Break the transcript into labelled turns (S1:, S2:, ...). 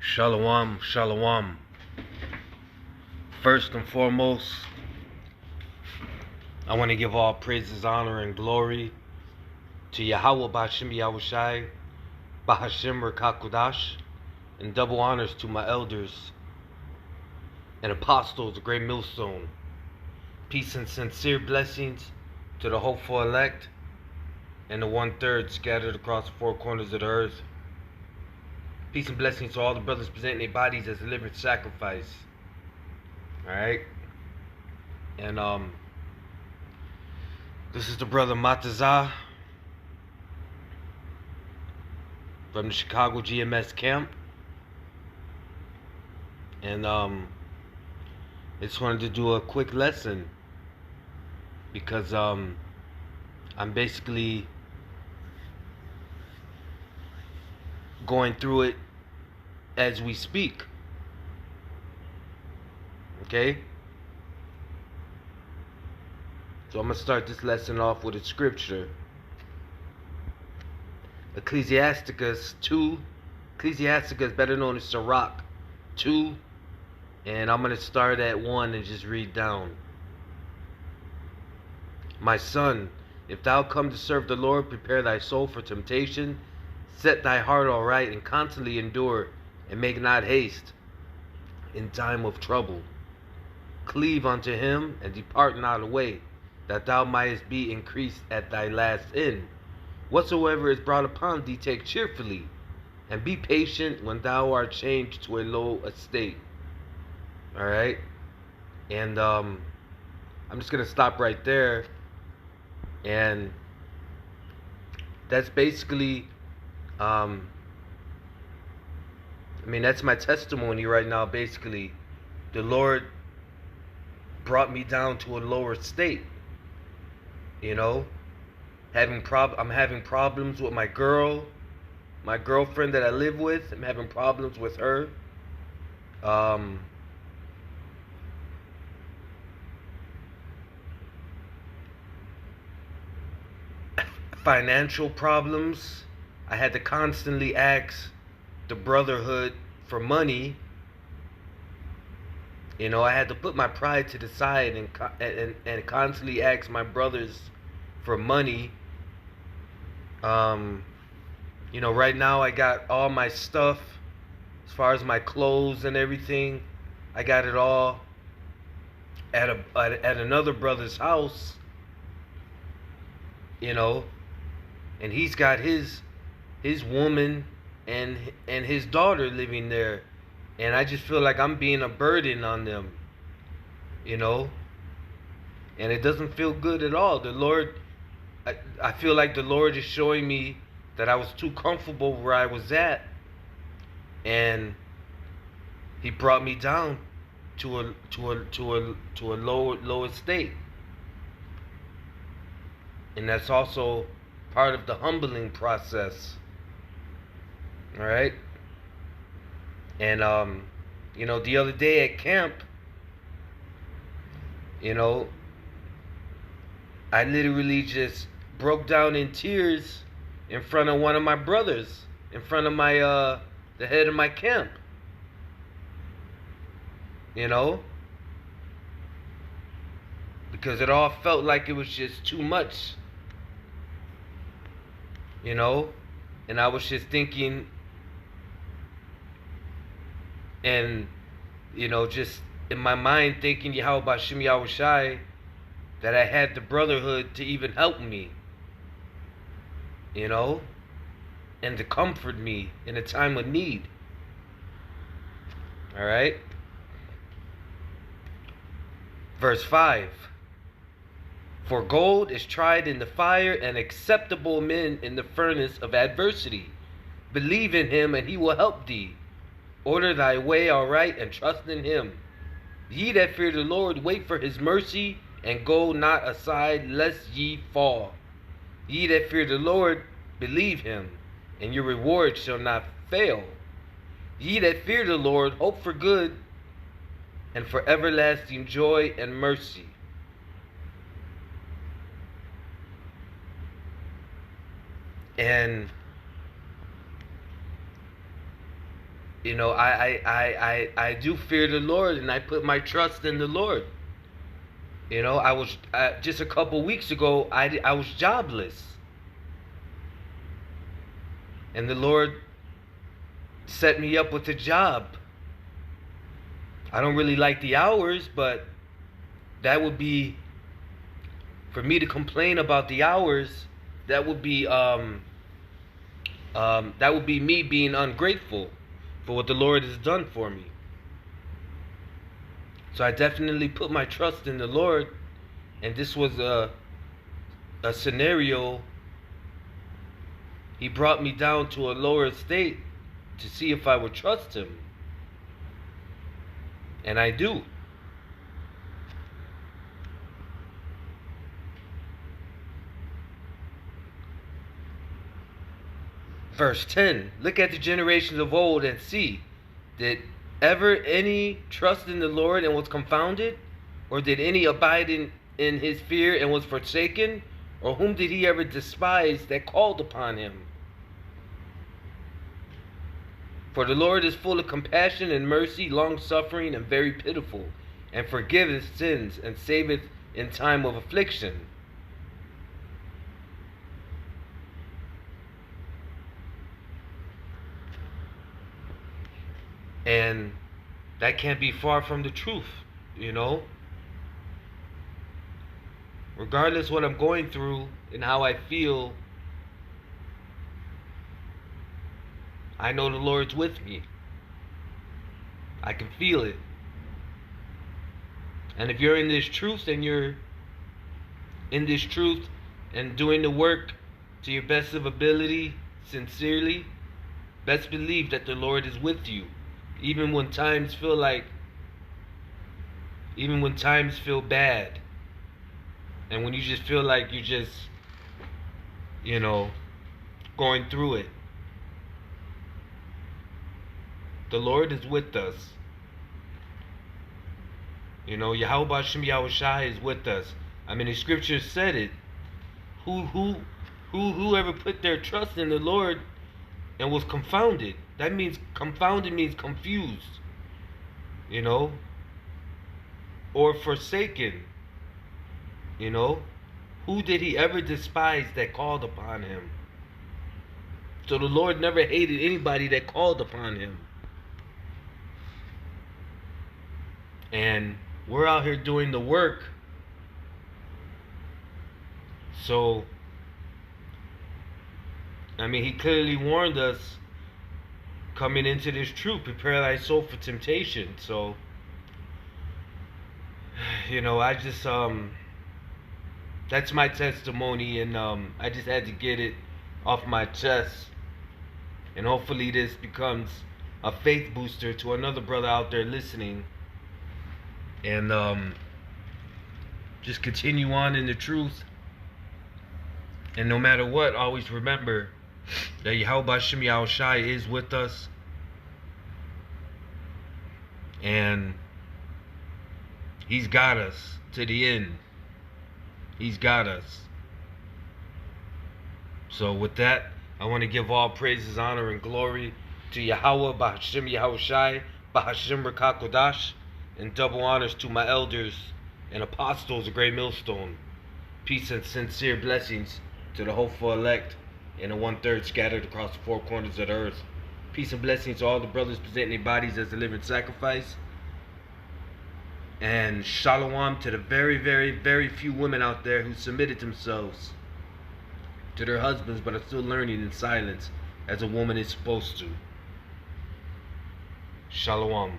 S1: Shalom, shalom. First and foremost, I want to give all praises, honor, and glory to Yahweh B'Hashem Yahushai, B'Hashem Rekakudash, and double honors to my elders and apostles, the great millstone. Peace and sincere blessings to the hopeful elect and the 1/3 scattered across the four corners of the earth. Peace and blessings to all the brothers presenting their bodies as a living sacrifice. Alright? And this is the brother Matazah from the Chicago GMS camp. And I just wanted to do a quick lesson because I'm basically going through it as we speak. Okay? So I'm going to start this lesson off with a scripture. Ecclesiasticus 2. Ecclesiasticus, better known as Sirach 2. And I'm going to start at 1 and just read down. My son, if thou come to serve the Lord, prepare thy soul for temptation. Set thy heart aright and constantly endure, and make not haste in time of trouble. Cleave unto him, and depart not away, that thou mightest be increased at thy last end. Whatsoever is brought upon thee, take cheerfully, and be patient when thou art changed to a low estate. Alright? And I'm just going to stop right there. And that's basically, that's my testimony right now. Basically, the Lord brought me down to a lower state. You know, I'm having problems with my girlfriend that I live with. I'm having problems with her. Financial problems. I had to constantly ask the brotherhood for money. You know, I had to put my pride to the side and constantly ask my brothers for money. You know, right now I got all my stuff, as far as my clothes and everything. I got it all at another brother's house. You know, and he's got his woman and his daughter living there. And I just feel like I'm being a burden on them, you know. And it doesn't feel good at all. The Lord, I feel like the Lord is showing me that I was too comfortable where I was at. And he brought me down to a lower state. And that's also part of the humbling process. All right? And, you know, the other day at camp, you know, I literally just broke down in tears in front of one of my brothers, in front of my, the head of my camp. You know? Because it all felt like it was just too much. You know? And I was just thinking, and, you know, just in my mind thinking, Yahweh B'Hashem Yahushai, that I had the brotherhood to even help me. You know? And to comfort me in a time of need. Alright? Verse 5. For gold is tried in the fire, and acceptable men in the furnace of adversity. Believe in him, and he will help thee. Order thy way aright, and trust in him. Ye that fear the Lord, wait for his mercy, and go not aside, lest ye fall. Ye that fear the Lord, believe him, and your reward shall not fail. Ye that fear the Lord, hope for good, and for everlasting joy and mercy. And You know, I do fear the Lord, and I put my trust in the Lord. You know, I was just a couple weeks ago, I was jobless, and the Lord set me up with a job. I don't really like the hours, but that would be, for me to complain about the hours, that would be me being ungrateful for what the Lord has done for me. So I definitely put my trust in the Lord, and this was a scenario. He brought me down to a lower state to see if I would trust him. And I do. Verse 10. Look at the generations of old and see, did ever any trust in the Lord and was confounded? Or did any abide in his fear and was forsaken? Or whom did he ever despise that called upon him? For the Lord is full of compassion and mercy, long-suffering, and very pitiful, and forgiveth sins, and saveth in time of affliction. And that can't be far from the truth, you know? Regardless what I'm going through and how I feel, I know the Lord's with me. I can feel it. And if you're in this truth and you're in this truth and doing the work to your best of ability, sincerely, best believe that the Lord is with you. Even when times feel bad. And when you just feel like you're just, going through it. The Lord is with us. Yahweh Shem Yahushai is with us. I mean, the scriptures said it. Whoever put their trust in the Lord and was confounded. That means confounded means confused. Or forsaken. Who did he ever despise that called upon him? So the Lord never hated anybody that called upon him. And we're out here doing the work. So, he clearly warned us coming into this truth, prepare thy soul for temptation. So, I just, that's my testimony, and I just had to get it off my chest. And hopefully this becomes a faith booster to another brother out there listening. And just continue on in the truth. And no matter what, always remember that Yahweh Shem Yahushai is with us. And he's got us to the end. He's got us. So with that, I want to give all praises, honor, and glory to Yahweh B'Hashem Yahushai, B'Hashem Rakakodash, and double honors to my elders and apostles of Great Millstone. Peace and sincere blessings to the hopeful elect and the 1/3 scattered across the four corners of the earth. Peace and blessings to all the brothers presenting their bodies as a living sacrifice. And shalom to the very, very, very few women out there who submitted themselves to their husbands but are still learning in silence as a woman is supposed to. Shalom.